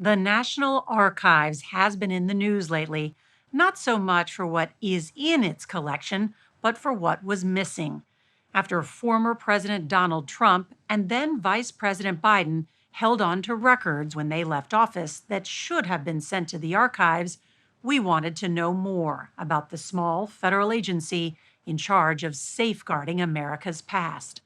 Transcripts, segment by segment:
The National Archives has been in the news lately, not so much for what is in its collection, but for what was missing. After former President Donald Trump and then Vice President Biden held on to records when they left office that should have been sent to the archives, we wanted to know more about the small federal agency in charge of safeguarding America's past.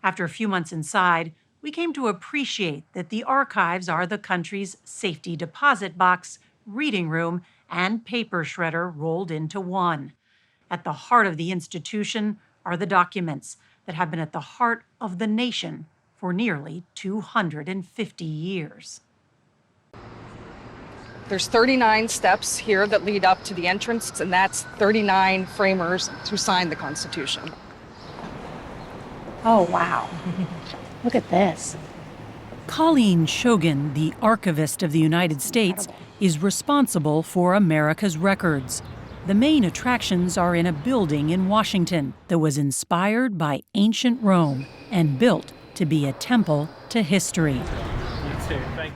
After a few months inside, we came to appreciate that the archives are the country's safety deposit box, reading room, and paper shredder rolled into one. At the heart of the institution are the documents that have been at the heart of the nation for nearly 250 years. There's 39 steps here that lead up to the entrance, and that's 39 framers who signed the Constitution. Oh, wow. Look at this. Colleen Shogan, the archivist of the United States, is responsible for America's records. The main attractions are in a building in Washington that was inspired by ancient Rome and built to be a temple to history.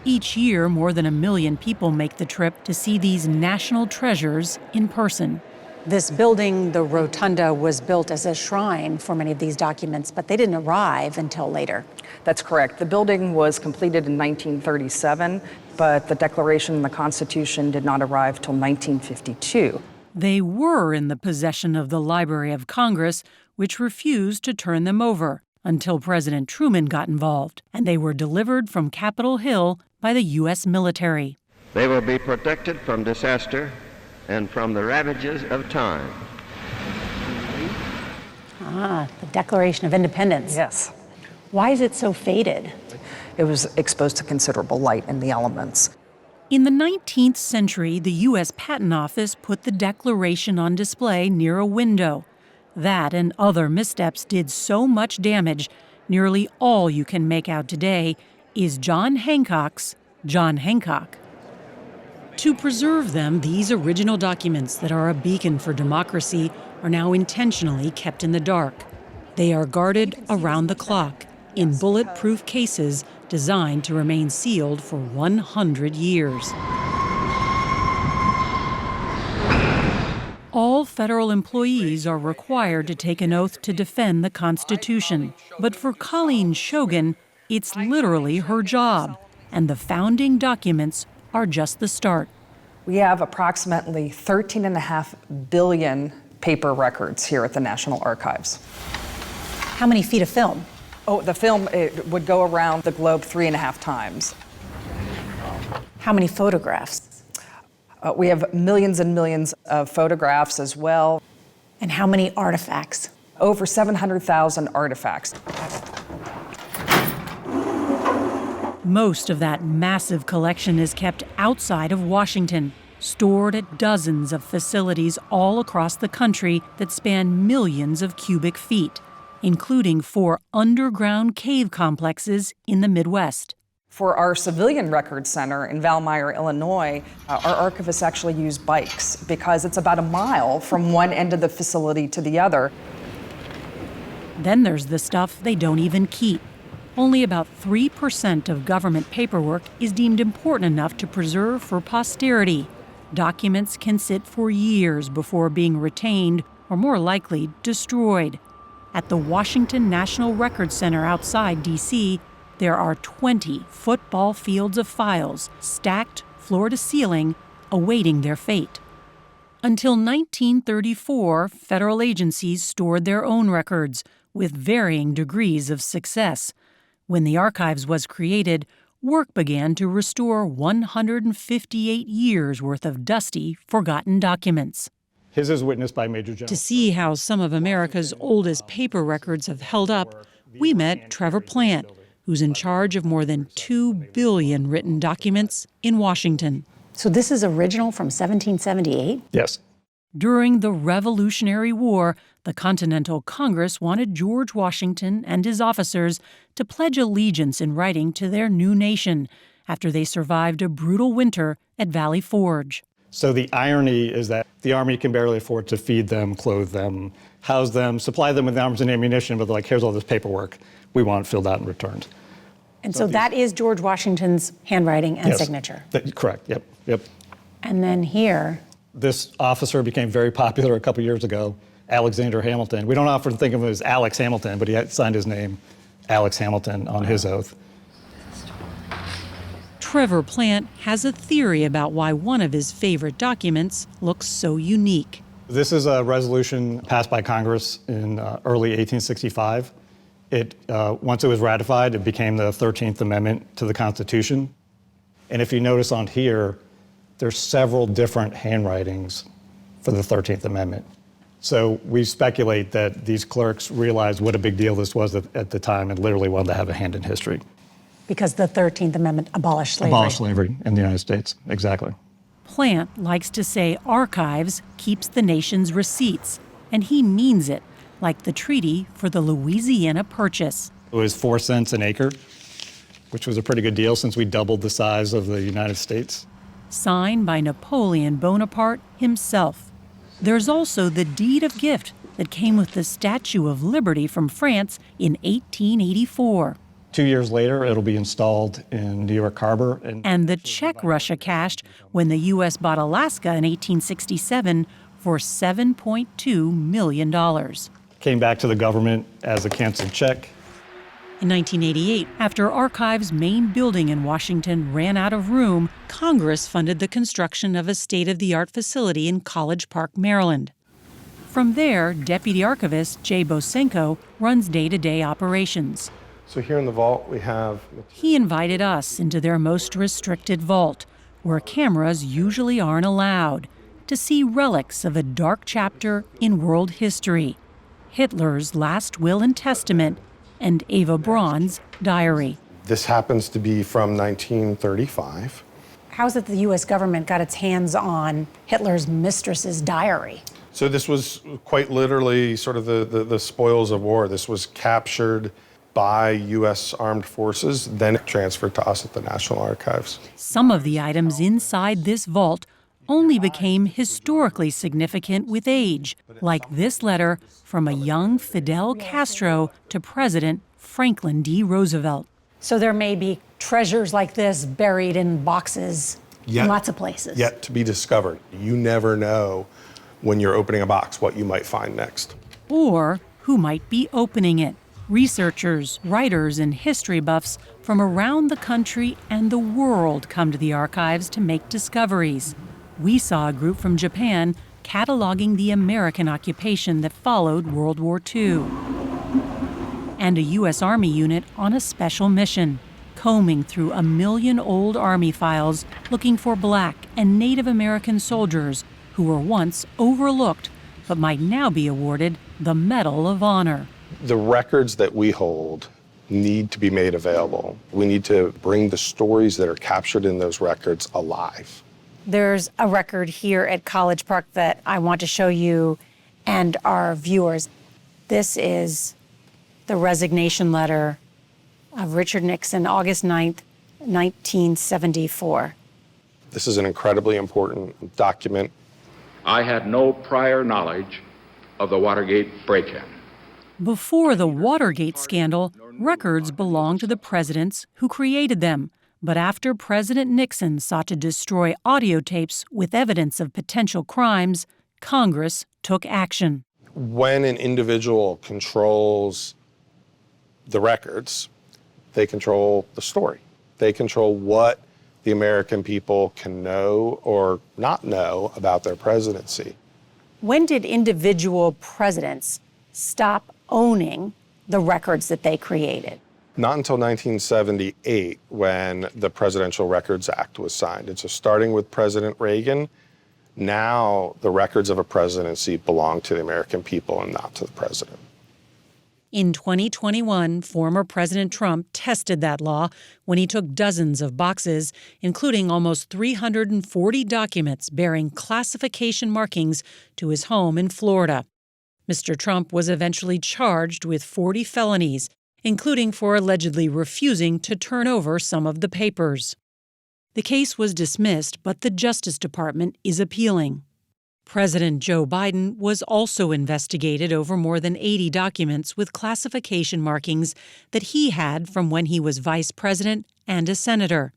Each year, more than 1 million people make the trip to see these national treasures in person. This building, the rotunda, was built as a shrine for many of these documents, but they didn't arrive until later. That's correct. The building was completed in 1937, but the Declaration and the Constitution did not arrive till 1952. They were in the possession of the Library of Congress, which refused to turn them over until President Truman got involved, and they were delivered from Capitol Hill by the U.S. military. They will be protected from disaster and from the ravages of time. The Declaration of Independence. Yes. Why is it so faded? It was exposed to considerable light in the elements. In the 19th century, the U.S. Patent Office put the Declaration on display near a window. That and other missteps did so much damage, nearly all you can make out today is John Hancock's John Hancock. To preserve them, these original documents that are a beacon for democracy are now intentionally kept in the dark. They are guarded around the clock in bulletproof cases designed to remain sealed for 100 years. All federal employees are required to take an oath to defend the Constitution. But for Colleen Shogan, it's literally her job, and the founding documents are just the start. We have approximately 13.5 billion paper records here at the National Archives. How many feet of film? Oh, the film it would go around the globe 3.5 times. How many photographs? We have millions and millions of photographs as well. And how many artifacts? Over 700,000 artifacts. Most of that massive collection is kept outside of Washington, stored at dozens of facilities all across the country that span millions of cubic feet, including 4 underground cave complexes in the Midwest. For our civilian records center in Valmeyer, Illinois, our archivists actually use bikes because it's about a mile from one end of the facility to the other. Then there's the stuff they don't even keep. Only about 3% of government paperwork is deemed important enough to preserve for posterity. Documents can sit for years before being retained or, more likely, destroyed. At the Washington National Records Center outside D.C., there are 20 football fields of files stacked floor to ceiling, awaiting their fate. Until 1934, federal agencies stored their own records, with varying degrees of success. When the archives was created, work began to restore 158 years' worth of dusty, forgotten documents. His is witnessed by Major General. To see how some of America's oldest paper records have held up, we met Trevor Plant, who's in charge of more than 2 billion written documents in Washington. So this is original from 1778? Yes. During the Revolutionary War, the Continental Congress wanted George Washington and his officers to pledge allegiance in writing to their new nation after they survived a brutal winter at Valley Forge. So the irony is that the Army can barely afford to feed them, clothe them, house them, supply them with arms and ammunition, but they're like, here's all this paperwork we want filled out and returned. And so that is George Washington's handwriting and Yes. signature. Correct, yep. And then here, This officer became very popular a couple years ago, Alexander Hamilton. We don't often think of him as Alex Hamilton, but he had signed his name, Alex Hamilton, on his oath. Trevor Plant has a theory about why one of his favorite documents looks so unique. This is a resolution passed by Congress in early 1865. Once it was ratified, it became the 13th Amendment to the Constitution. And if you notice on here, there's several different handwritings for the 13th Amendment. So we speculate that these clerks realized what a big deal this was at the time and literally wanted to have a hand in history. Because the 13th Amendment abolished slavery. Abolished slavery in the United States, exactly. Plant likes to say archives keeps the nation's receipts, and he means it, like the treaty for the Louisiana Purchase. It was 4 cents an acre, which was a pretty good deal since we doubled the size of the United States. Signed by Napoleon Bonaparte himself. There's also the deed of gift that came with the Statue of Liberty from France in 1884. 2 years later, it'll be installed in New York Harbor. And the check Russia cashed when the U.S. bought Alaska in 1867 for $7.2 million. Came back to the government as a canceled check. In 1988, after Archives' main building in Washington ran out of room, Congress funded the construction of a state-of-the-art facility in College Park, Maryland. From there, Deputy Archivist Jay Bosenko runs day-to-day operations. So here in the vault, we have... He invited us into their most restricted vault, where cameras usually aren't allowed, to see relics of a dark chapter in world history, Hitler's last will and testament, and Eva Braun's diary. This happens to be from 1935. How is it the U.S. government got its hands on Hitler's mistress's diary? So this was quite literally sort of the spoils of war. This was captured by U.S. armed forces, then transferred to us at the National Archives. Some of the items inside this vault only became historically significant with age, like this letter from a young Fidel Castro to President Franklin D. Roosevelt. So there may be treasures like this buried in boxes in lots of places. Yet to be discovered. You never know when you're opening a box what you might find next. Or who might be opening it. Researchers, writers, and history buffs from around the country and the world come to the archives to make discoveries. We saw a group from Japan cataloging the American occupation that followed World War II. And a U.S. Army unit on a special mission, combing through 1 million old Army files looking for Black and Native American soldiers who were once overlooked but might now be awarded the Medal of Honor. The records that we hold need to be made available. We need to bring the stories that are captured in those records alive. There's a record here at College Park that I want to show you and our viewers. This is the resignation letter of Richard Nixon, August 9th, 1974. This is an incredibly important document. I had no prior knowledge of the Watergate break-in. Before the Watergate scandal, records belonged to the presidents who created them. But after President Nixon sought to destroy audio tapes with evidence of potential crimes, Congress took action. When an individual controls the records, they control the story. They control what the American people can know or not know about their presidency. When did individual presidents stop owning the records that they created? Not until 1978, when the Presidential Records Act was signed. And so starting with President Reagan, now the records of a presidency belong to the American people and not to the president. In 2021, former President Trump tested that law when he took dozens of boxes, including almost 340 documents bearing classification markings, to his home in Florida. Mr. Trump was eventually charged with 40 felonies, including for allegedly refusing to turn over some of the papers. The case was dismissed, but the Justice Department is appealing. President Joe Biden was also investigated over more than 80 documents with classification markings that he had from when he was vice president and a senator.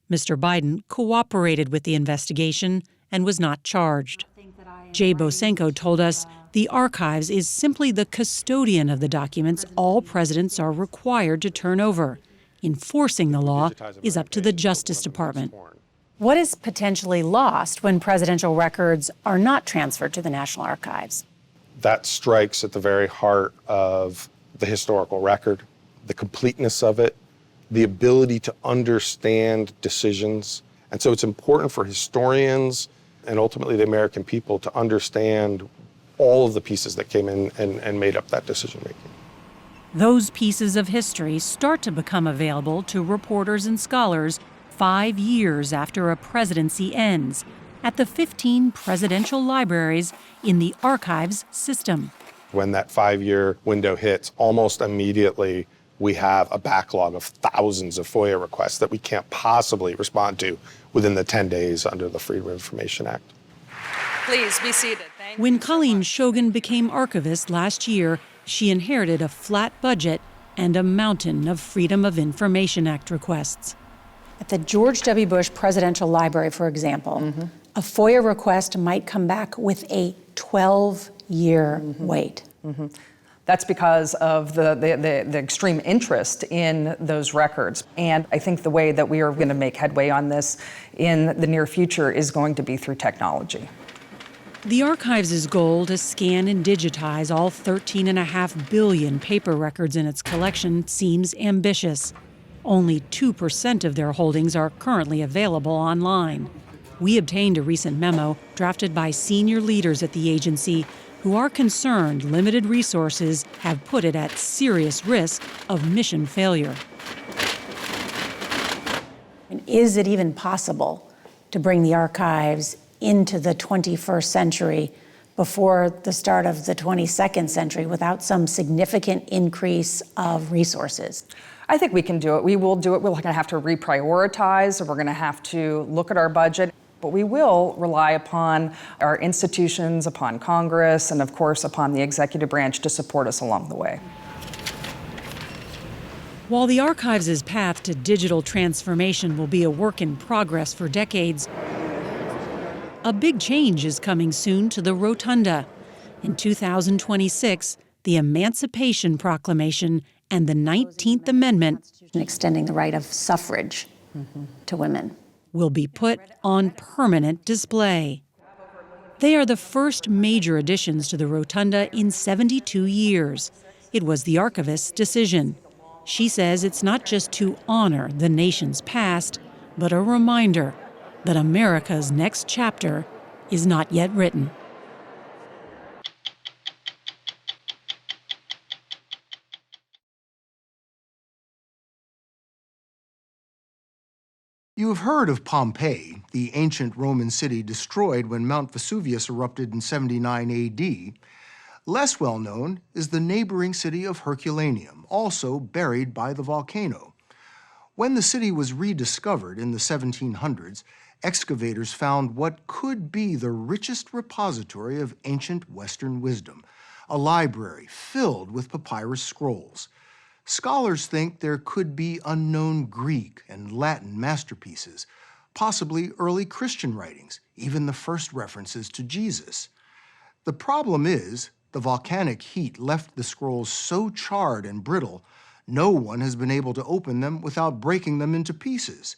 Mr. Biden cooperated with the investigation and was not charged. Jay Bosenko told us the archives is simply the custodian of the documents all presidents are required to turn over. Enforcing the law is up to the Justice Department. What is potentially lost when presidential records are not transferred to the National Archives? That strikes at the very heart of the historical record, the completeness of it, the ability to understand decisions. And so it's important for historians and ultimately the American people to understand all of the pieces that came in and made up that decision making. Those pieces of history start to become available to reporters and scholars 5 years after a presidency ends at the 15 presidential libraries in the archives system. When that 5-year window hits, almost immediately we have a backlog of thousands of FOIA requests that we can't possibly respond to within the 10 days under the Freedom of Information Act. Please be seated. When Colleen Shogan became archivist last year, she inherited a flat budget and a mountain of Freedom of Information Act requests. At the George W. Bush Presidential Library, for example, a FOIA request might come back with a 12-year wait. That's because of the extreme interest in those records. And I think the way that we are going to make headway on this in the near future is going to be through technology. The archives' goal to scan and digitize all 13.5 billion paper records in its collection seems ambitious. Only 2% of their holdings are currently available online. We obtained a recent memo drafted by senior leaders at the agency who are concerned limited resources have put it at serious risk of mission failure. And is it even possible to bring the archives into the 21st century before the start of the 22nd century without some significant increase of resources? I think we can do it. We will do it. We're going to have to reprioritize, or we're going to have to look at our budget. But we will rely upon our institutions, upon Congress, and of course upon the executive branch to support us along the way. While the archives' path to digital transformation will be a work in progress for decades, a big change is coming soon to the Rotunda. In 2026, the Emancipation Proclamation and the 19th Amendment, extending the right of suffrage to women, will be put on permanent display. They are the first major additions to the Rotunda in 72 years. It was the archivist's decision. She says it's not just to honor the nation's past, but a reminder that America's next chapter is not yet written. You have heard of Pompeii, the ancient Roman city destroyed when Mount Vesuvius erupted in 79 AD. Less well known is the neighboring city of Herculaneum, also buried by the volcano. When the city was rediscovered in the 1700s, excavators found what could be the richest repository of ancient Western wisdom, a library filled with papyrus scrolls. Scholars think there could be unknown Greek and Latin masterpieces, possibly early Christian writings, even the first references to Jesus. The problem is, the volcanic heat left the scrolls so charred and brittle, no one has been able to open them without breaking them into pieces.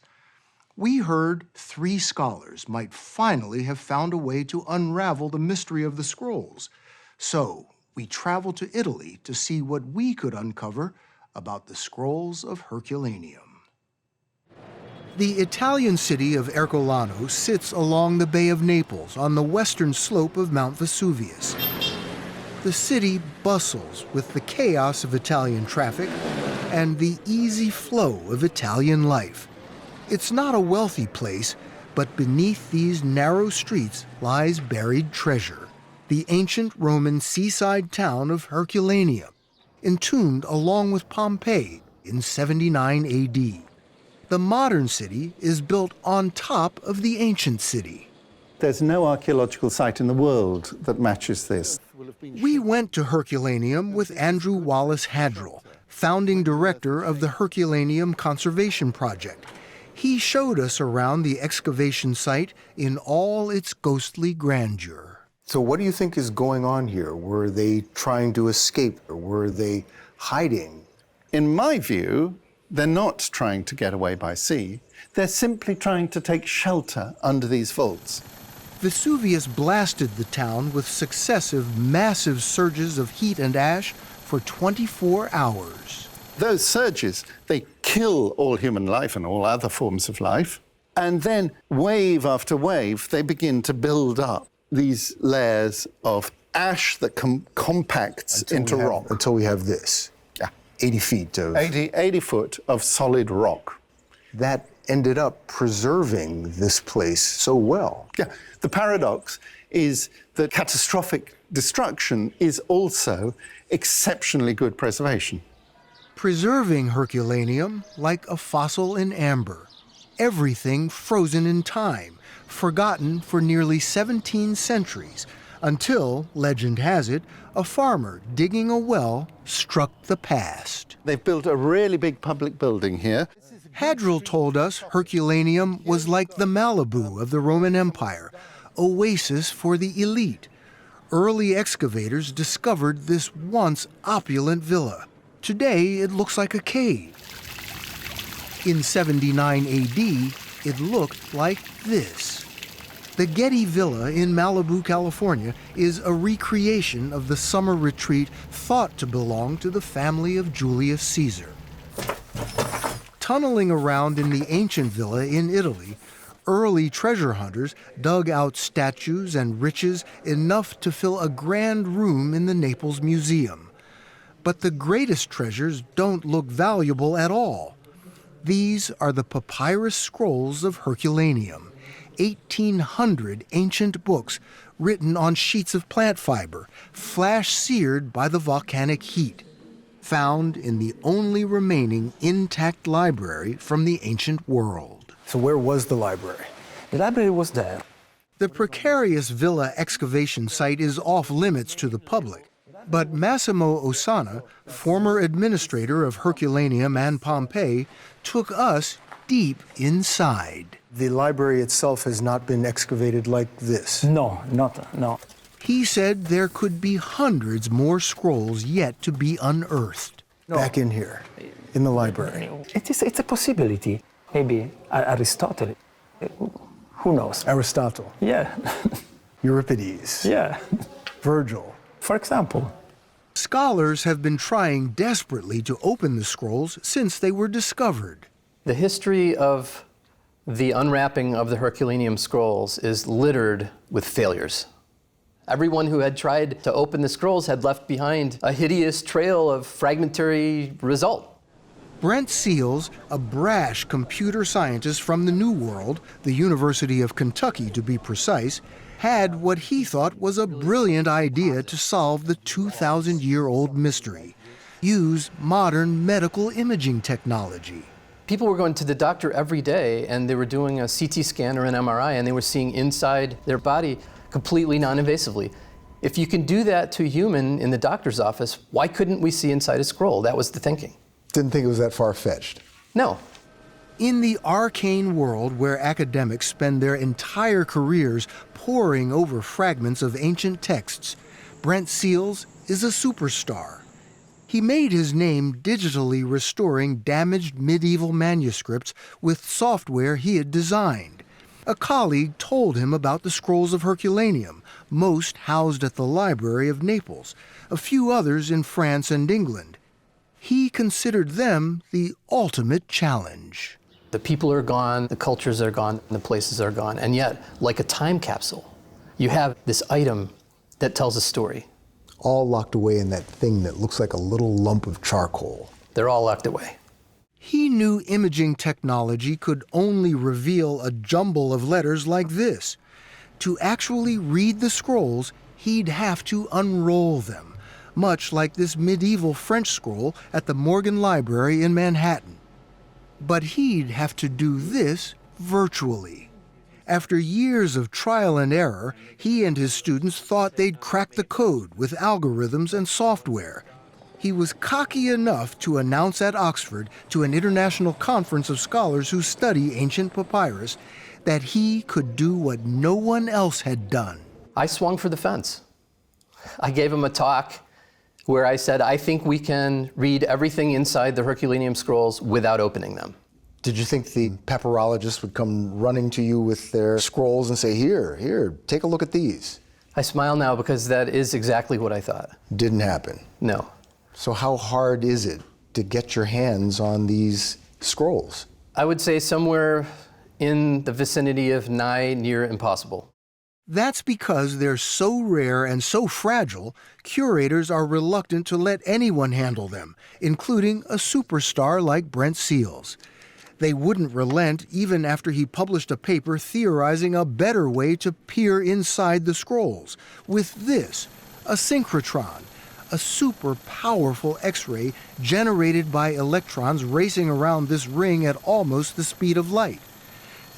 We heard 3 scholars might finally have found a way to unravel the mystery of the scrolls. So we traveled to Italy to see what we could uncover about the Scrolls of Herculaneum. The Italian city of Ercolano sits along the Bay of Naples on the western slope of Mount Vesuvius. The city bustles with the chaos of Italian traffic and the easy flow of Italian life. It's not a wealthy place, but beneath these narrow streets lies buried treasure, the ancient Roman seaside town of Herculaneum, entombed along with Pompeii in 79 AD. The modern city is built on top of the ancient city. There's no archaeological site in the world that matches this. We went to Herculaneum with Andrew Wallace Hadrill, founding director of the Herculaneum Conservation Project. He showed us around the excavation site in all its ghostly grandeur. So what do you think is going on here? Were they trying to escape, or were they hiding? In my view, they're not trying to get away by sea. They're simply trying to take shelter under these vaults. Vesuvius blasted the town with successive massive surges of heat and ash for 24 hours. Those surges, they kill all human life and all other forms of life. And then, wave after wave, they begin to build up these layers of ash that compacts into rock. Until we have this. Yeah. 80 feet of... 80 foot of solid rock. That ended up preserving this place so well. Yeah. The paradox is that catastrophic destruction is also exceptionally good preservation. Preserving Herculaneum like a fossil in amber. Everything frozen in time, forgotten for nearly 17 centuries, until, legend has it, a farmer digging a well struck the past. They've built a really big public building here. Hadrill told us Herculaneum was like the Malibu of the Roman Empire, oasis for the elite. Early excavators discovered this once opulent villa. Today, it looks like a cave. In 79 AD, it looked like this. The Getty Villa in Malibu, California, is a recreation of the summer retreat thought to belong to the family of Julius Caesar. Tunneling around in the ancient villa in Italy, early treasure hunters dug out statues and riches enough to fill a grand room in the Naples Museum. But the greatest treasures don't look valuable at all. These are the papyrus scrolls of Herculaneum, 1,800 ancient books written on sheets of plant fiber, flash-seared by the volcanic heat, found in the only remaining intact library from the ancient world. So where was the library? The library was there. The precarious villa excavation site is off-limits to the public, but Massimo Ossana, former administrator of Herculaneum and Pompeii, took us deep inside. The library itself has not been excavated like this. No. He said there could be hundreds more scrolls yet to be unearthed. Back in here, in the library. It's a possibility. Maybe Aristotle. Who knows? Aristotle. Yeah. Euripides. Yeah. Virgil. For example. Scholars have been trying desperately to open the scrolls since they were discovered. The history of the unwrapping of the Herculaneum scrolls is littered with failures. Everyone who had tried to open the scrolls had left behind a hideous trail of fragmentary result. Brent Seals, a brash computer scientist from the New World, the University of Kentucky to be precise, had what he thought was a brilliant idea to solve the 2,000-year-old mystery: use modern medical imaging technology. People were going to the doctor every day, and they were doing a CT scan or an MRI, and they were seeing inside their body completely non-invasively. If you can do that to a human in the doctor's office, why couldn't we see inside a scroll? That was the thinking. Didn't think it was that far-fetched. No. In the arcane world where academics spend their entire careers poring over fragments of ancient texts, Brent Seals is a superstar. He made his name digitally restoring damaged medieval manuscripts with software he had designed. A colleague told him about the Scrolls of Herculaneum, most housed at the Library of Naples, a few others in France and England. He considered them the ultimate challenge. The people are gone, the cultures are gone, the places are gone, and yet, like a time capsule, you have this item that tells a story. All locked away in that thing that looks like a little lump of charcoal. They're all locked away. He knew imaging technology could only reveal a jumble of letters like this. To actually read the scrolls, he'd have to unroll them, much like this medieval French scroll at the Morgan Library in Manhattan. But he'd have to do this virtually. After years of trial and error, he and his students thought they'd cracked the code with algorithms and software. He was cocky enough to announce at Oxford to an international conference of scholars who study ancient papyrus that he could do what no one else had done. I swung for the fence. I gave him a talk where I said, I think we can read everything inside the Herculaneum scrolls without opening them. Did you think the papyrologists would come running to you with their scrolls and say, here, take a look at these? I smile now because that is exactly what I thought. Didn't happen. No. So how hard is it to get your hands on these scrolls? I would say somewhere in the vicinity of near impossible. That's because they're so rare and so fragile, curators are reluctant to let anyone handle them, including a superstar like Brent Seales. They wouldn't relent even after he published a paper theorizing a better way to peer inside the scrolls, with this, a synchrotron, a super powerful X-ray generated by electrons racing around this ring at almost the speed of light.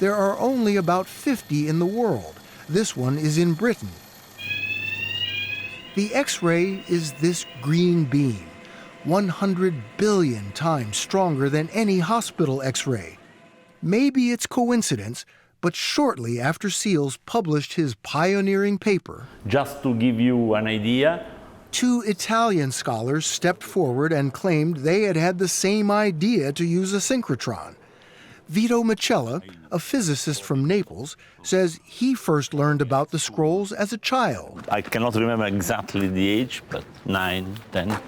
There are only about 50 in the world. This one is in Britain. The X-ray is this green beam, 100 billion times stronger than any hospital X-ray. Maybe it's coincidence, but shortly after Seales published his pioneering paper, just to give you an idea, 2 Italian scholars stepped forward and claimed they had had the same idea to use a synchrotron. Vito Micella, a physicist from Naples, says he first learned about the scrolls as a child. I cannot remember exactly the age, but 9, 10.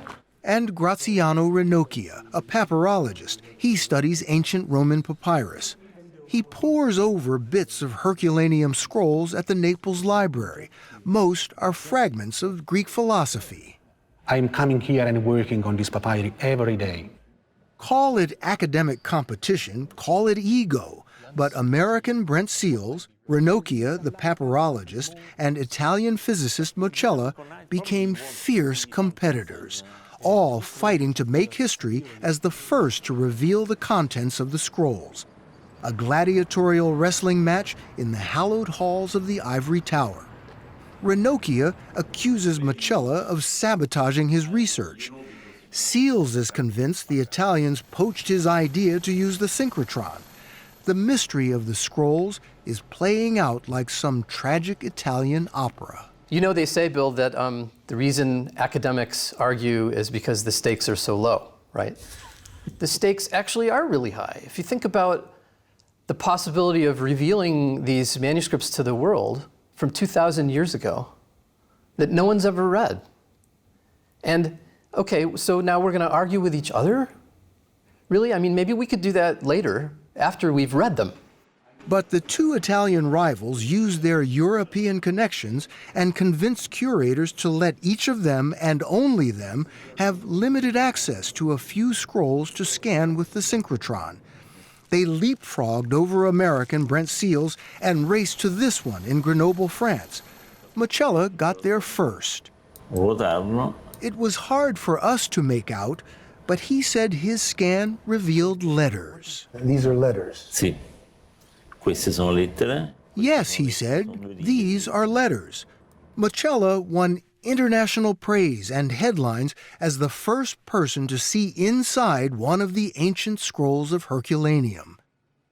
And Graziano Ranocchia, a papyrologist. He studies ancient Roman papyrus. He pores over bits of Herculaneum scrolls at the Naples Library. Most are fragments of Greek philosophy. I'm coming here and working on this papyri every day. Call it academic competition, call it ego, but American Brent Seales, Ranocchia, the papyrologist, and Italian physicist Micella became fierce competitors, all fighting to make history as the first to reveal the contents of the scrolls. A gladiatorial wrestling match in the hallowed halls of the Ivory Tower. Ranocchia accuses Micella of sabotaging his research. Seales is convinced the Italians poached his idea to use the synchrotron. The mystery of the scrolls is playing out like some tragic Italian opera. You know, they say, Bill, that the reason academics argue is because the stakes are so low, right? The stakes actually are really high. If you think about the possibility of revealing these manuscripts to the world from 2,000 years ago that no one's ever read. And okay, so now we're going to argue with each other? Really? I mean, maybe we could do that later, after we've read them. But the 2 Italian rivals used their European connections and convinced curators to let each of them, and only them, have limited access to a few scrolls to scan with the synchrotron. They leapfrogged over American Brent Seales and raced to this one in Grenoble, France. Micella got there first. It was hard for us to make out, but he said his scan revealed letters. These are letters. Sì. Queste sono lettere. Yes, he said, these are letters. Micella won international praise and headlines as the first person to see inside one of the ancient scrolls of Herculaneum.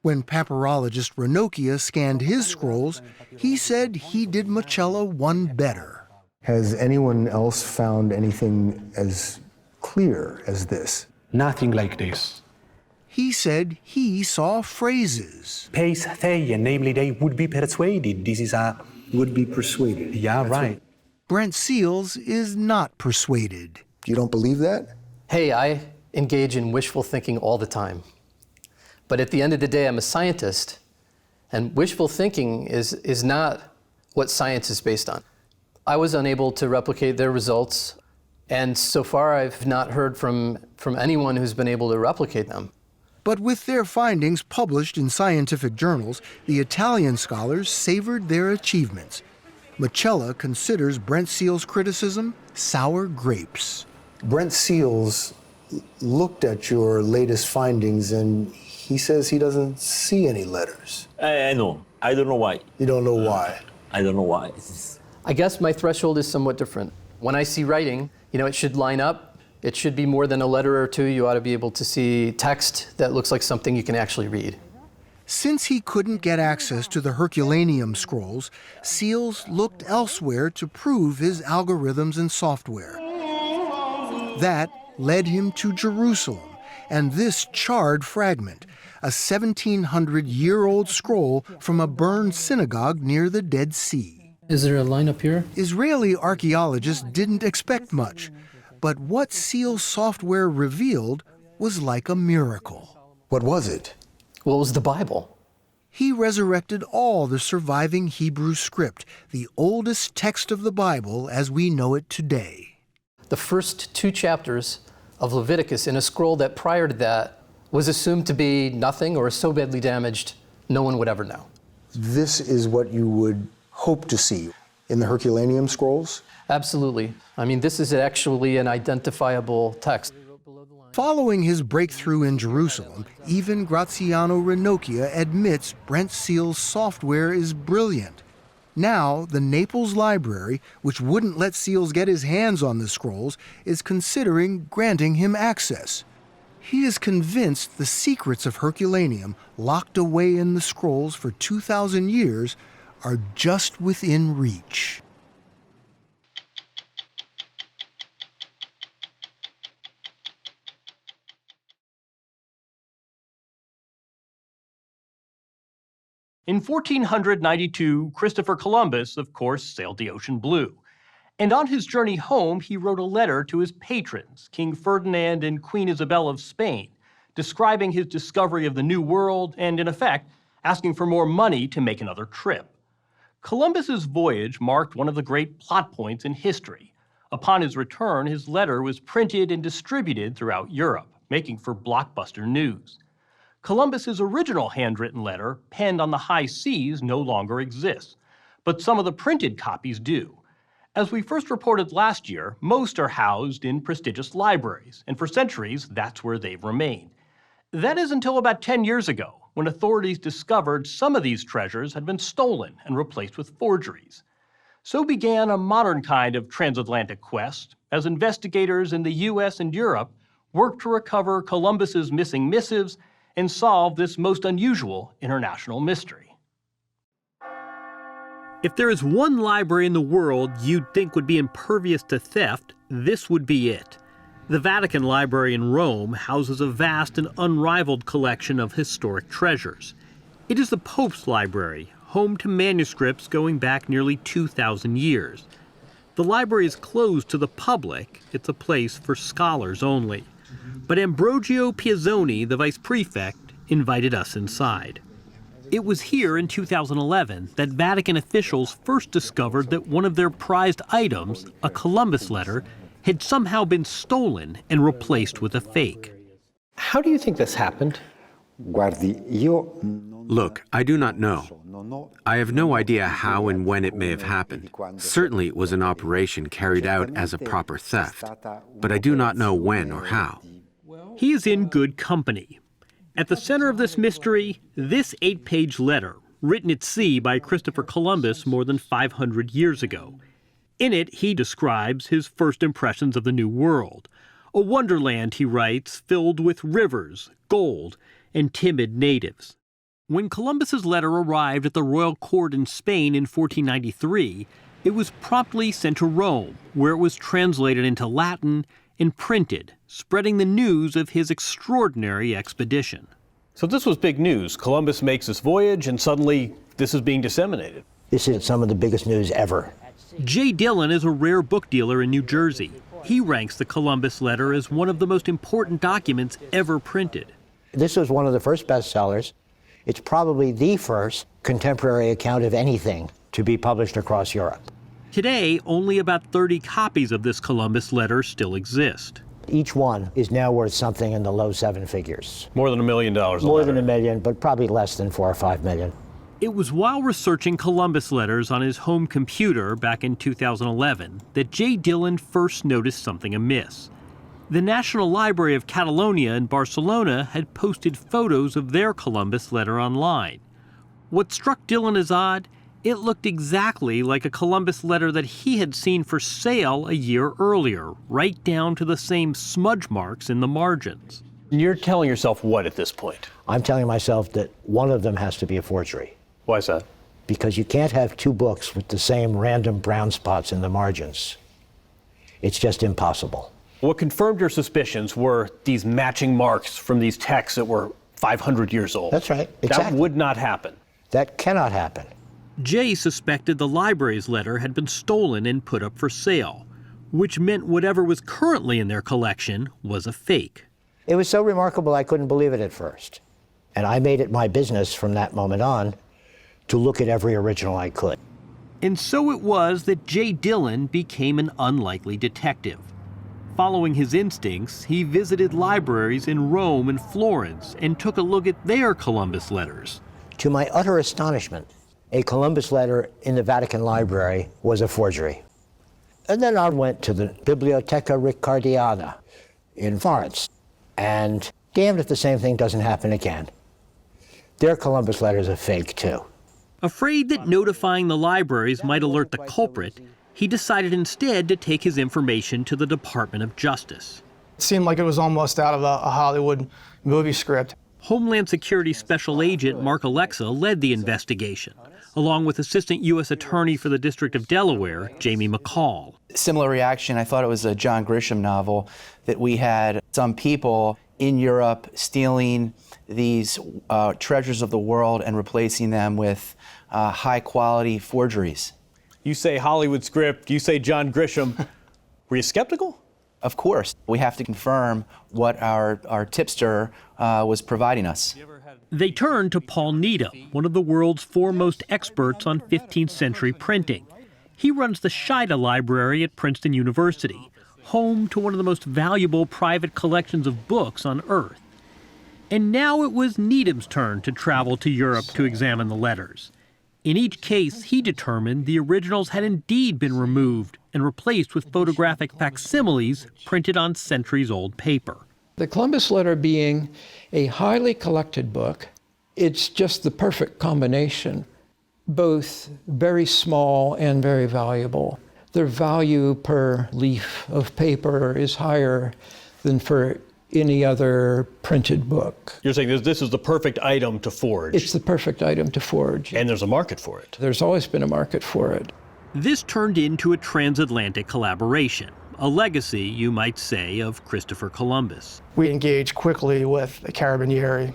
When papyrologist Ranocchia scanned his scrolls, he said he did Micella one better. Has anyone else found anything as clear as this? Nothing like this. He said he saw phrases. Pace theia, namely they would be persuaded. This is a... Would be persuaded. Yeah, That's right. Brent Seales is not persuaded. You don't believe that? Hey, I engage in wishful thinking all the time. But at the end of the day, I'm a scientist, and wishful thinking is not what science is based on. I was unable to replicate their results, and so far I've not heard from anyone who's been able to replicate them. But with their findings published in scientific journals, the Italian scholars savored their achievements. Micella considers Brent Seales' criticism sour grapes. Brent Seales looked at your latest findings and he says he doesn't see any letters. No, I don't know why. You don't know why? I don't know why. I guess my threshold is somewhat different. When I see writing, it should line up. It should be more than a letter or two. You ought to be able to see text that looks like something you can actually read. Since he couldn't get access to the Herculaneum scrolls, Seals looked elsewhere to prove his algorithms and software. That led him to Jerusalem and this charred fragment, a 1,700-year-old scroll from a burned synagogue near the Dead Sea. Is there a line up here? Israeli archaeologists didn't expect much, but what Seals' software revealed was like a miracle. What was it? Well, it was the Bible. He resurrected all the surviving Hebrew script, the oldest text of the Bible as we know it today. The first 2 chapters of Leviticus in a scroll that prior to that was assumed to be nothing or so badly damaged no one would ever know. This is what you would hope to see in the Herculaneum scrolls? Absolutely. I mean, this is actually an identifiable text. Following his breakthrough in Jerusalem, even Graziano Ranocchia admits Brent Seals' software is brilliant. Now, the Naples Library, which wouldn't let Seals get his hands on the scrolls, is considering granting him access. He is convinced the secrets of Herculaneum, locked away in the scrolls for 2,000 years, are just within reach. In 1492, Christopher Columbus, of course, sailed the ocean blue. And on his journey home, he wrote a letter to his patrons, King Ferdinand and Queen Isabel of Spain, describing his discovery of the New World and, in effect, asking for more money to make another trip. Columbus's voyage marked one of the great plot points in history. Upon his return, his letter was printed and distributed throughout Europe, making for blockbuster news. Columbus's original handwritten letter, penned on the high seas, no longer exists, but some of the printed copies do. As we first reported last year, most are housed in prestigious libraries, and for centuries, that's where they've remained. That is until about 10 years ago, when authorities discovered some of these treasures had been stolen and replaced with forgeries. So began a modern kind of transatlantic quest, as investigators in the US and Europe worked to recover Columbus's missing missives and solve this most unusual international mystery. If there is one library in the world you'd think would be impervious to theft, this would be it. The Vatican Library in Rome houses a vast and unrivaled collection of historic treasures. It is the Pope's library, home to manuscripts going back nearly 2,000 years. The library is closed to the public. It's a place for scholars only. But Ambrogio Piazzoni, the vice prefect, invited us inside. It was here in 2011 that Vatican officials first discovered that one of their prized items, a Columbus letter, had somehow been stolen and replaced with a fake. How do you think this happened? Look, I do not know. I have no idea how and when it may have happened. Certainly it was an operation carried out as a proper theft, but I do not know when or how. He is in good company. At the center of this mystery, this 8-page letter, written at sea by Christopher Columbus more than 500 years ago. In it, he describes his first impressions of the New World. A wonderland, he writes, filled with rivers, gold, and timid natives. When Columbus's letter arrived at the royal court in Spain in 1493, it was promptly sent to Rome, where it was translated into Latin and printed, spreading the news of his extraordinary expedition. So this was big news. Columbus makes this voyage, and suddenly this is being disseminated. This is some of the biggest news ever. Jay Dillon is a rare book dealer in New Jersey. He ranks the Columbus letter as one of the most important documents ever printed. This was one of the first bestsellers. It's probably the first contemporary account of anything to be published across Europe. Today, only about 30 copies of this Columbus letter still exist. Each one is now worth something in the low 7 figures. More than $1 million. More than $1 million, but probably less than 4 or 5 million. It was while researching Columbus letters on his home computer back in 2011 that Jay Dillon first noticed something amiss. The National Library of Catalonia in Barcelona had posted photos of their Columbus letter online. What struck Dillon as odd, it looked exactly like a Columbus letter that he had seen for sale a year earlier, right down to the same smudge marks in the margins. You're telling yourself what at this point? I'm telling myself that one of them has to be a forgery. Why is that? Because you can't have two books with the same random brown spots in the margins. It's just impossible. What confirmed your suspicions were these matching marks from these texts that were 500 years old. That's right, exactly. That would not happen. That cannot happen. Jay suspected the library's letter had been stolen and put up for sale, which meant whatever was currently in their collection was a fake. It was so remarkable I couldn't believe it at first. And I made it my business from that moment on to look at every original I could. And so it was that Jay Dillon became an unlikely detective. Following his instincts, he visited libraries in Rome and Florence and took a look at their Columbus letters. To my utter astonishment, a Columbus letter in the Vatican Library was a forgery. And then I went to the Biblioteca Ricardiana in Florence, and damned if the same thing doesn't happen again. Their Columbus letters are fake, too. Afraid that notifying the libraries might alert the culprit, he decided instead to take his information to the Department of Justice. It seemed like it was almost out of a Hollywood movie script. Homeland Security Special Agent Mark Alexa led the investigation, along with Assistant U.S. Attorney for the District of Delaware, Jamie McCall. Similar reaction. I thought it was a John Grisham novel, that we had some people in Europe stealing these treasures of the world and replacing them with high-quality forgeries. You say Hollywood script, you say John Grisham. Were you skeptical? Of course. We have to confirm what our tipster was providing us. They turned to Paul Needham, one of the world's foremost experts on 15th century printing. He runs the Shida Library at Princeton University, home to one of the most valuable private collections of books on Earth. And now it was Needham's turn to travel to Europe to examine the letters. In each case, he determined the originals had indeed been removed and replaced with photographic facsimiles printed on centuries-old paper. The Columbus letter being a highly collected book, it's just the perfect combination, both very small and very valuable. Their value per leaf of paper is higher than for any other printed book. You're saying this is the perfect item to forge. It's the perfect item to forge. And there's a market for it. There's always been a market for it. This turned into a transatlantic collaboration, a legacy, you might say, of Christopher Columbus. We engaged quickly with the Carabinieri.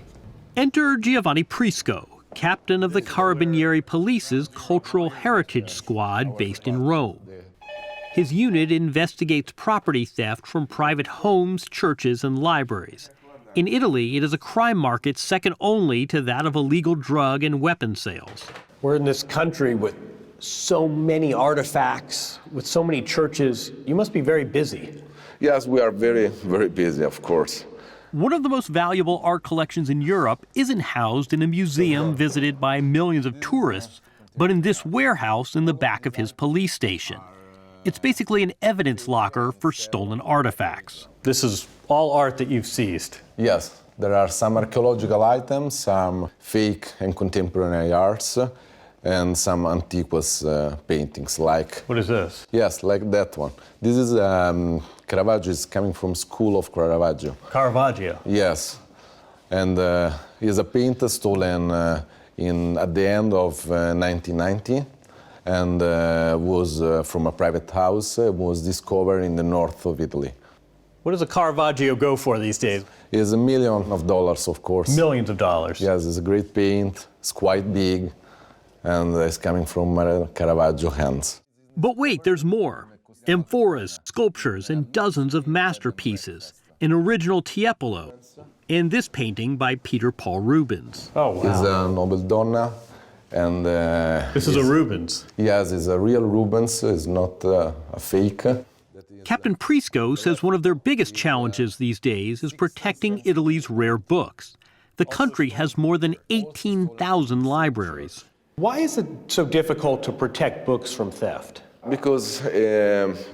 Enter Giovanni Prisco, captain of the Carabinieri Police's Cultural Heritage Squad based in Rome. His unit investigates property theft from private homes, churches, and libraries. In Italy, it is a crime market second only to that of illegal drug and weapon sales. We're in this country with so many artifacts, with so many churches. You must be very busy. Yes, we are very, very busy, of course. One of the most valuable art collections in Europe isn't housed in a museum visited by millions of tourists, but in this warehouse in the back of his police station. It's basically an evidence locker for stolen artifacts. This is all art that you've seized. Yes, there are some archaeological items, some fake and contemporary arts, and some antiques paintings like... What is this? Yes, like that one. This is Caravaggio is coming from School of Caravaggio. Caravaggio? Yes, and it's a painter stolen at the end of 1990. And was from a private house, was discovered in the north of Italy. What does a Caravaggio go for these days? It's $1 million, of course. Millions of dollars. Yes, it's a great paint, it's quite big, and it's coming from Caravaggio hands. But wait, there's more. Amphoras, sculptures, and dozens of masterpieces. An original Tiepolo, and this painting by Peter Paul Rubens. Oh, wow. It's a Noble Donna. And this is a Rubens. Yes, it's a real Rubens. It's not a fake. Captain Prisco says one of their biggest challenges these days is protecting Italy's rare books. The country has more than 18,000 libraries. Why is it so difficult to protect books from theft? Because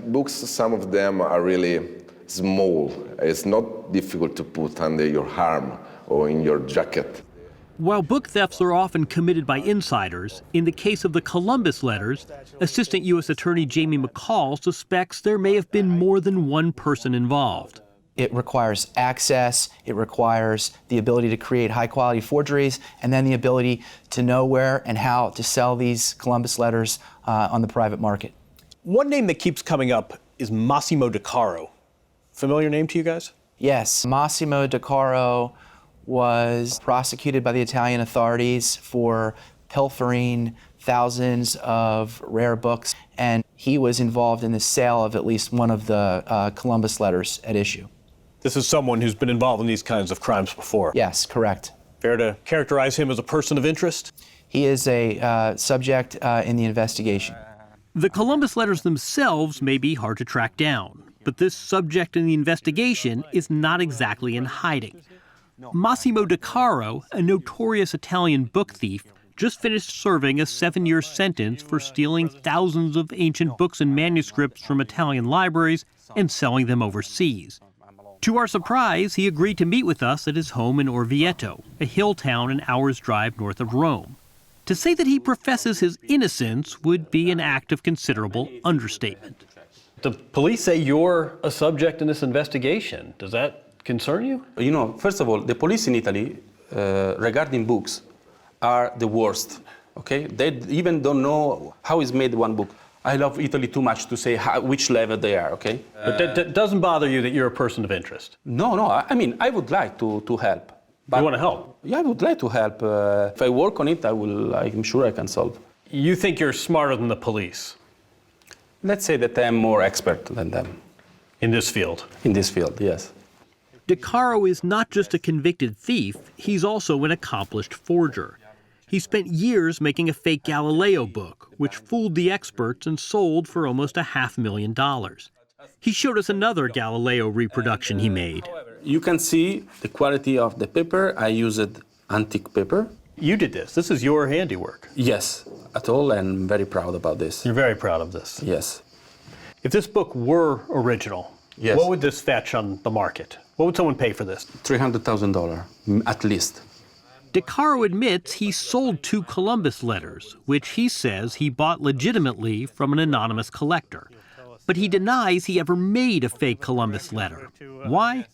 books, some of them are really small. It's not difficult to put under your arm or in your jacket. While book thefts are often committed by insiders, in the case of the Columbus letters, Assistant U.S. Attorney Jamie McCall suspects there may have been more than one person involved. It requires access, it requires the ability to create high-quality forgeries, and then the ability to know where and how to sell these Columbus letters on the private market. One name that keeps coming up is Massimo De Caro. Familiar name to you guys? Yes, Massimo De Caro was prosecuted by the Italian authorities for pilfering thousands of rare books, and he was involved in the sale of at least one of the Columbus letters at issue. This is someone who's been involved in these kinds of crimes before. Yes, correct. Fair to characterize him as a person of interest? He is a subject in the investigation. The Columbus letters themselves may be hard to track down, but this subject in the investigation is not exactly in hiding. Massimo De Caro, a notorious Italian book thief, just finished serving a 7-year sentence for stealing thousands of ancient books and manuscripts from Italian libraries and selling them overseas. To our surprise, he agreed to meet with us at his home in Orvieto, a hill town an hour's drive north of Rome. To say that he professes his innocence would be an act of considerable understatement. The police say you're a subject in this investigation. Does that concern you? You know, first of all, the police in Italy, regarding books, are the worst, okay? They even don't know how is made one book. I love Italy too much to say which level they are, okay? But that doesn't bother you that you're a person of interest? No, I mean, I would like to help. But you want to help? Yeah, I would like to help. If I work on it, I'm sure I can solve. You think you're smarter than the police? Let's say that I'm more expert than them. In this field? In this field, yes. De Caro is not just a convicted thief, he's also an accomplished forger. He spent years making a fake Galileo book, which fooled the experts and sold for almost $500,000. He showed us another Galileo reproduction he made. You can see the quality of the paper. I used antique paper. You did this. This is your handiwork. Yes, at all, and I'm very proud about this. You're very proud of this? Yes. If this book were original, yes, what would this fetch on the market? What would someone pay for this? $300,000, at least. De Caro admits he sold 2 Columbus letters, which he says he bought legitimately from an anonymous collector. But he denies he ever made a fake Columbus letter. Why?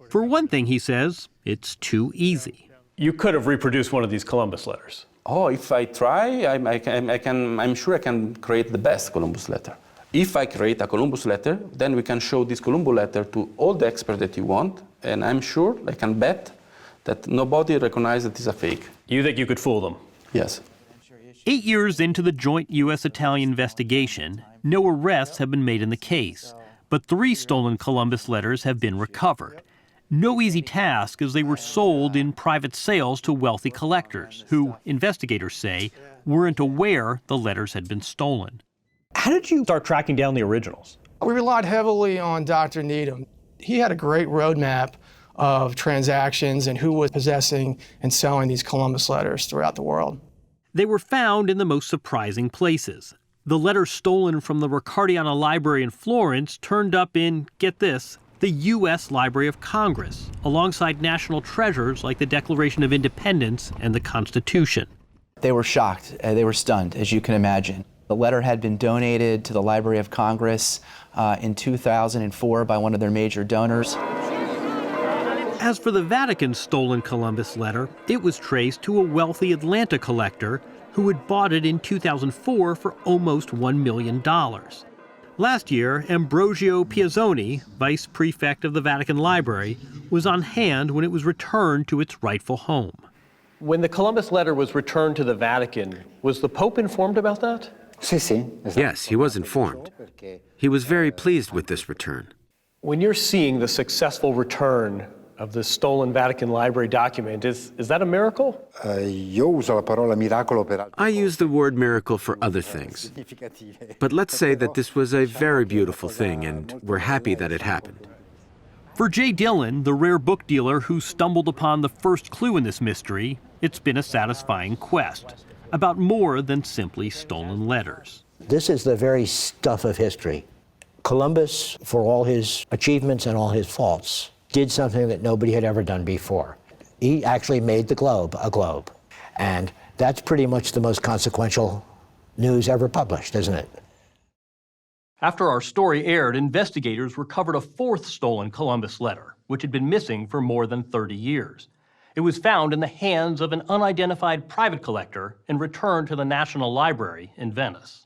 For one thing, he says, it's too easy. You could have reproduced one of these Columbus letters. Oh, if I try, I'm sure I can create the best Columbus letter. If I create a Columbus letter, then we can show this Columbus letter to all the experts that you want, and I'm sure, I can bet, that nobody recognizes it is a fake. You think you could fool them? Yes. 8 years into the joint U.S.-Italian investigation, no arrests have been made in the case, but 3 stolen Columbus letters have been recovered. No easy task, as they were sold in private sales to wealthy collectors who, investigators say, weren't aware the letters had been stolen. How did you start tracking down the originals? We relied heavily on Dr. Needham. He had a great roadmap of transactions and who was possessing and selling these Columbus letters throughout the world. They were found in the most surprising places. The letters stolen from the Ricardiana Library in Florence turned up in, get this, the U.S. Library of Congress, alongside national treasures like the Declaration of Independence and the Constitution. They were shocked, they were stunned, as you can imagine. The letter had been donated to the Library of Congress in 2004 by one of their major donors. As for the Vatican's stolen Columbus letter, it was traced to a wealthy Atlanta collector who had bought it in 2004 for almost $1 million. Last year, Ambrosio Piazzoni, vice prefect of the Vatican Library, was on hand when it was returned to its rightful home. When the Columbus letter was returned to the Vatican, was the Pope informed about that? Yes, he was informed. He was very pleased with this return. When you're seeing the successful return of the stolen Vatican Library document, is that a miracle? I use the word miracle for other things. But let's say that this was a very beautiful thing, and we're happy that it happened. For Jay Dillon, the rare book dealer who stumbled upon the first clue in this mystery, it's been a satisfying quest about more than simply stolen letters. This is the very stuff of history. Columbus, for all his achievements and all his faults, did something that nobody had ever done before. He actually made the globe a globe. And that's pretty much the most consequential news ever published, isn't it? After our story aired, investigators recovered a fourth stolen Columbus letter, which had been missing for more than 30 years. It was found in the hands of an unidentified private collector and returned to the National Library in Venice.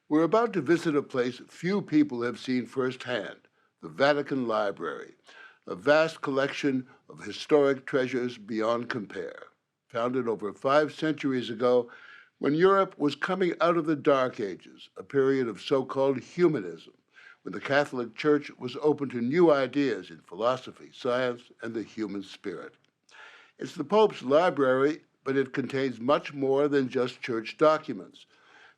We're about to visit a place few people have seen firsthand, the Vatican Library, a vast collection of historic treasures beyond compare. Founded over 5 centuries ago, when Europe was coming out of the Dark Ages, a period of so-called humanism, when the Catholic Church was open to new ideas in philosophy, science, and the human spirit. It's the Pope's library, but it contains much more than just church documents.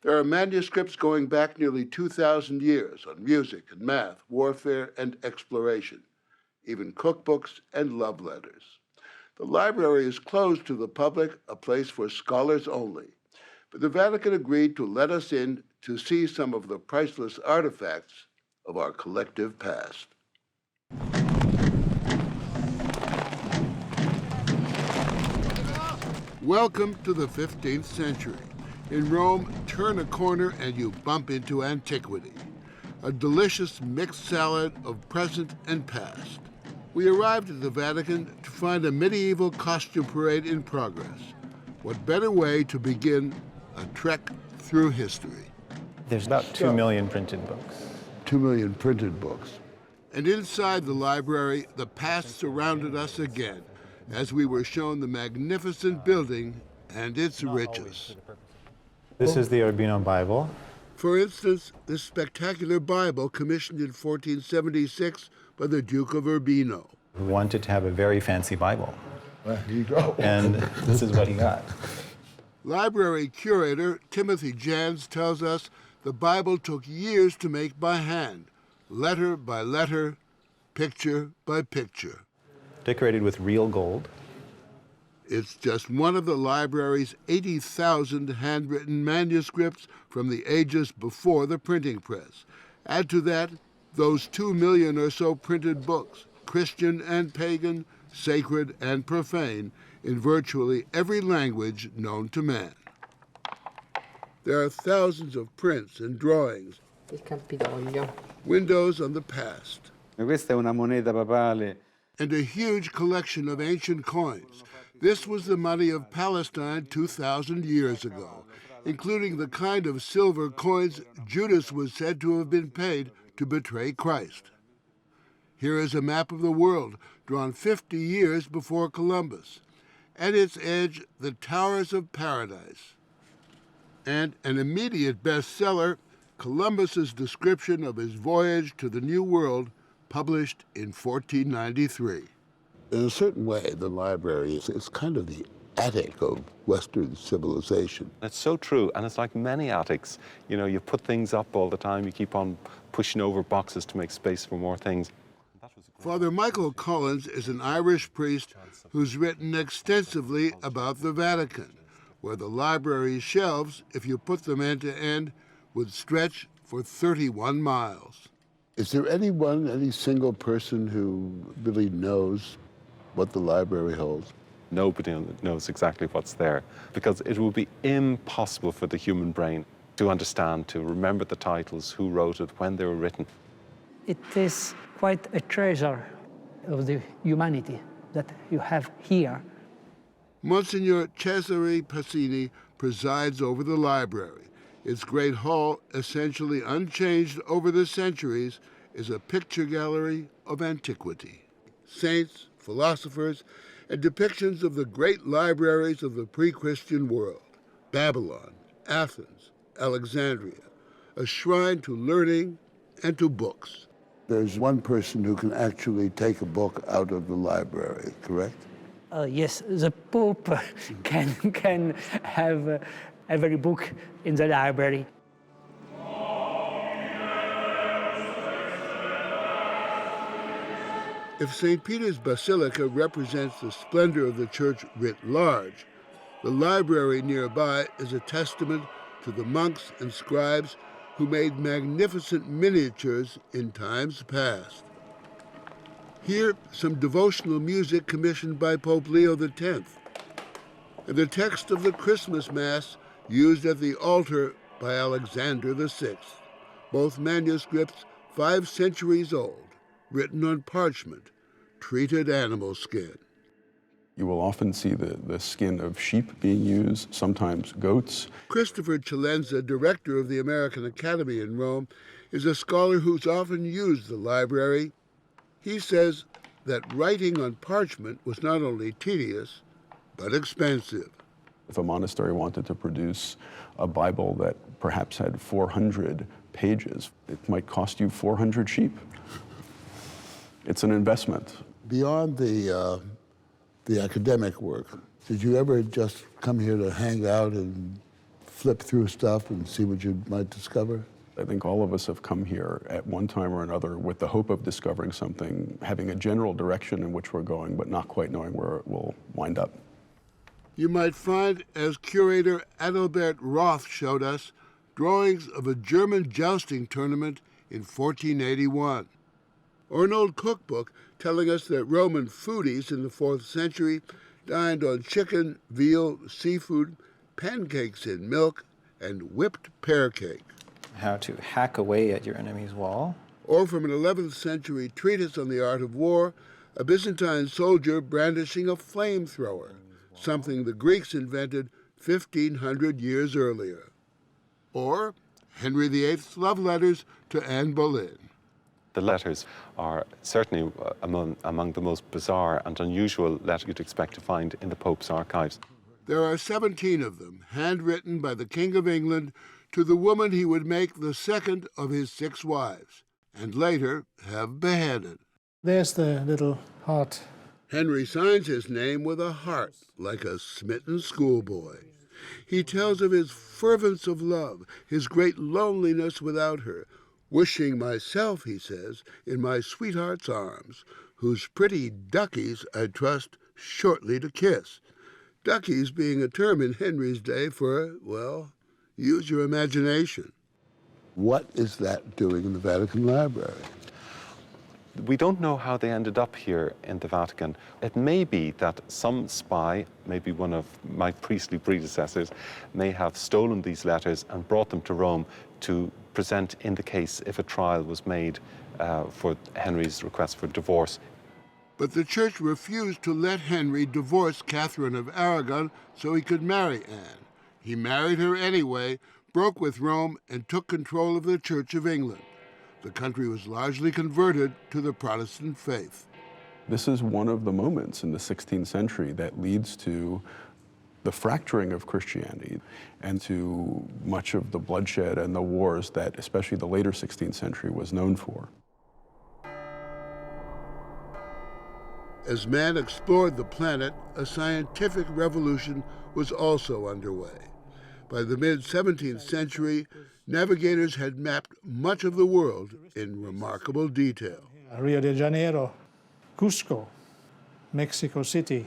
There are manuscripts going back nearly 2,000 years on music and math, warfare and exploration, even cookbooks and love letters. The library is closed to the public, a place for scholars only. But the Vatican agreed to let us in to see some of the priceless artifacts of our collective past. Welcome to the 15th century. In Rome, turn a corner and you bump into antiquity, a delicious mixed salad of present and past. We arrived at the Vatican to find a medieval costume parade in progress. What better way to begin a trek through history? There's about 2 million printed books. 2 million printed books. And inside the library, the past surrounded us again, as we were shown the magnificent building and its riches. This is the Urbino Bible. For instance, this spectacular Bible commissioned in 1476 by the Duke of Urbino. Who wanted to have a very fancy Bible. There you go. And this is what he got. Library curator Timothy Jans tells us the Bible took years to make by hand, letter by letter, picture by picture. Decorated with real gold. It's just one of the library's 80,000 handwritten manuscripts from the ages before the printing press. Add to that those 2 million or so printed books, Christian and pagan, sacred and profane, in virtually every language known to man. There are thousands of prints and drawings, windows on the past, Questa è una moneta papale. and a huge collection of ancient coins. This was the money of Palestine 2,000 years ago, including the kind of silver coins Judas was said to have been paid to betray Christ. Here is a map of the world drawn 50 years before Columbus. At its edge, the Towers of Paradise. And an immediate bestseller, Columbus's description of his voyage to the New World, published in 1493. In a certain way, the library is kind of the attic of Western civilization. It's so true, and it's like many attics. You know, you put things up all the time, you keep on pushing over boxes to make space for more things. Father Michael Collins is an Irish priest who's written extensively about the Vatican, where the library's shelves, if you put them end to end, would stretch for 31 miles. Is there any single person who really knows what the library holds? Nobody knows exactly what's there, because it would be impossible for the human brain to understand, to remember the titles, who wrote it, when they were written. It is quite a treasure of the humanity that you have here. Monsignor Cesare Passini presides over the library. Its great hall, essentially unchanged over the centuries, is a picture gallery of antiquity. Saints, philosophers, and depictions of the great libraries of the pre-Christian world. Babylon, Athens, Alexandria, a shrine to learning and to books. There's one person who can actually take a book out of the library, correct? Yes, the Pope can have every book in the library. If St. Peter's Basilica represents the splendor of the church writ large, the library nearby is a testament to the monks and scribes who made magnificent miniatures in times past. Here, some devotional music commissioned by Pope Leo X, and the text of the Christmas Mass used at the altar by Alexander VI, both manuscripts 5 centuries old, written on parchment, treated animal skin. You will often see the skin of sheep being used, sometimes goats. Christopher Celenza, director of the American Academy in Rome, is a scholar who's often used the library. He says that writing on parchment was not only tedious, but expensive. If a monastery wanted to produce a Bible that perhaps had 400 pages, it might cost you 400 sheep. It's an investment. Beyond the academic work, did you ever just come here to hang out and flip through stuff and see what you might discover? I think all of us have come here at one time or another with the hope of discovering something, having a general direction in which we're going, but not quite knowing where it will wind up. You might find, as curator Adalbert Roth showed us, drawings of a German jousting tournament in 1481, or an old cookbook telling us that Roman foodies in the 4th century dined on chicken, veal, seafood, pancakes in milk, and whipped pear cake. How to hack away at your enemy's wall. Or from an 11th century treatise on the art of war, a Byzantine soldier brandishing a flamethrower, something the Greeks invented 1,500 years earlier. Or Henry VIII's love letters to Anne Boleyn. The letters are certainly among the most bizarre and unusual letters you'd expect to find in the Pope's archives. There are 17 of them, handwritten by the King of England to the woman he would make the second of his 6 wives, and later have beheaded. There's the little heart. Henry signs his name with a heart, like a smitten schoolboy. He tells of his fervence of love, his great loneliness without her, wishing myself, he says, in my sweetheart's arms, whose pretty duckies I trust shortly to kiss. Duckies being a term in Henry's day for, well, use your imagination. What is that doing in the Vatican Library? We don't know how they ended up here in the Vatican. It may be that some spy, maybe one of my priestly predecessors, may have stolen these letters and brought them to Rome to present in the case if a trial was made for Henry's request for divorce. But the church refused to let Henry divorce Catherine of Aragon so he could marry Anne. He married her anyway, broke with Rome, and took control of the Church of England. The country was largely converted to the Protestant faith. This is one of the moments in the 16th century that leads to the fracturing of Christianity and to much of the bloodshed and the wars that especially the later 16th century was known for. As man explored the planet, a scientific revolution was also underway. By the mid-17th century, navigators had mapped much of the world in remarkable detail. Rio de Janeiro, Cusco, Mexico City.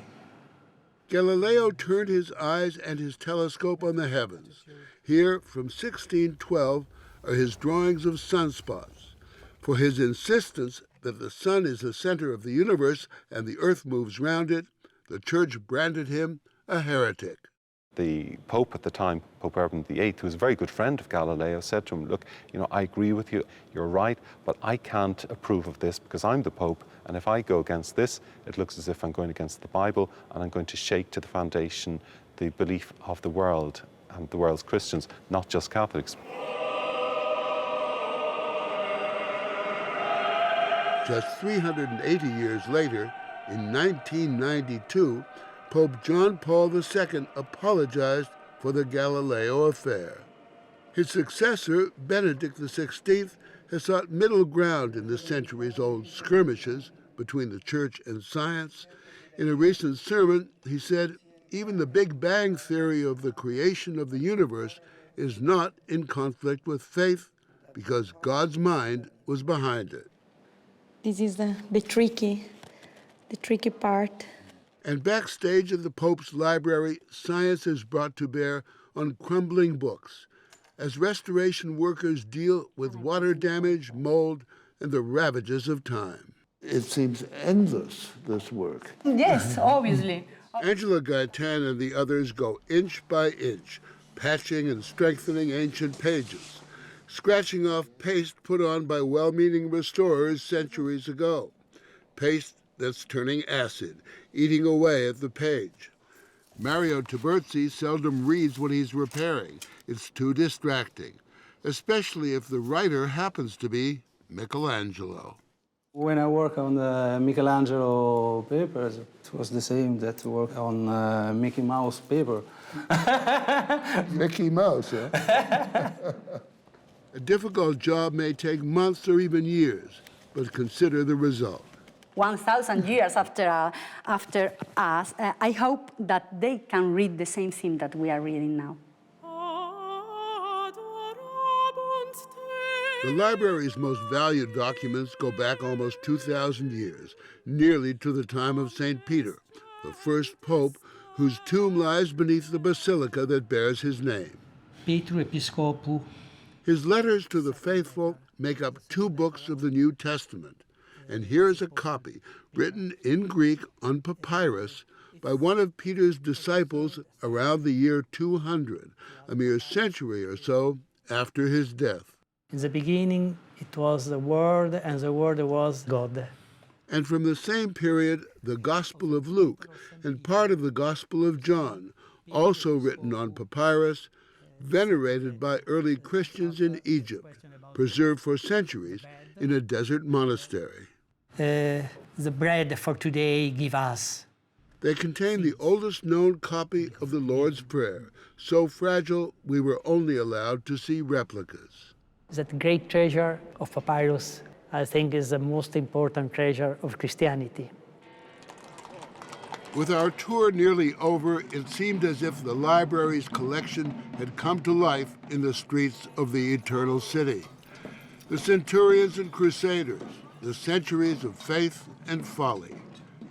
Galileo turned his eyes and his telescope on the heavens. Here, from 1612, are his drawings of sunspots. For his insistence that the sun is the center of the universe and the earth moves round it, the church branded him a heretic. The Pope at the time, Pope Urban VIII, who was a very good friend of Galileo, said to him, look, I agree with you, you're right, but I can't approve of this because I'm the Pope, and if I go against this, it looks as if I'm going against the Bible, and I'm going to shake to the foundation the belief of the world and the world's Christians, not just Catholics. Just 380 years later, in 1992, Pope John Paul II apologized for the Galileo affair. His successor, Benedict XVI, has sought middle ground in the centuries-old skirmishes between the church and science. In a recent sermon, he said, even the Big Bang theory of the creation of the universe is not in conflict with faith because God's mind was behind it. This is the tricky part. And backstage at the Pope's library, science is brought to bear on crumbling books, as restoration workers deal with water damage, mold, and the ravages of time. It seems endless, this work. Yes, obviously. Angela Gaitan and the others go inch by inch, patching and strengthening ancient pages, scratching off paste put on by well-meaning restorers centuries ago, paste that's turning acid, eating away at the page. Mario Tiburzi seldom reads what he's repairing. It's too distracting, especially if the writer happens to be Michelangelo. When I work on the Michelangelo papers, it was the same that to work on Mickey Mouse paper. Mickey Mouse, huh? A difficult job may take months or even years, but consider the result. 1,000 years after us, I hope that they can read the same thing that we are reading now. The library's most valued documents go back almost 2,000 years, nearly to the time of St. Peter, the first pope whose tomb lies beneath the basilica that bears his name. Petru Episcopou. His letters to the faithful make up 2 books of the New Testament. And here is a copy, written in Greek on papyrus by one of Peter's disciples around the year 200, a mere century or so after his death. In the beginning, it was the Word, and the Word was God. And from the same period, the Gospel of Luke and part of the Gospel of John, also written on papyrus, venerated by early Christians in Egypt, preserved for centuries in a desert monastery. The bread for today give us. They contain the oldest known copy of the Lord's Prayer, so fragile we were only allowed to see replicas. That great treasure of papyrus, I think, is the most important treasure of Christianity. With our tour nearly over, it seemed as if the library's collection had come to life in the streets of the Eternal City. The centurions and crusaders, the centuries of faith and folly,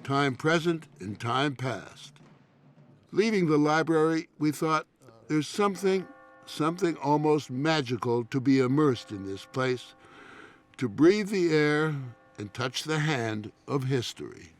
time present and time past. Leaving the library, we thought, there's something almost magical to be immersed in this place, to breathe the air and touch the hand of history.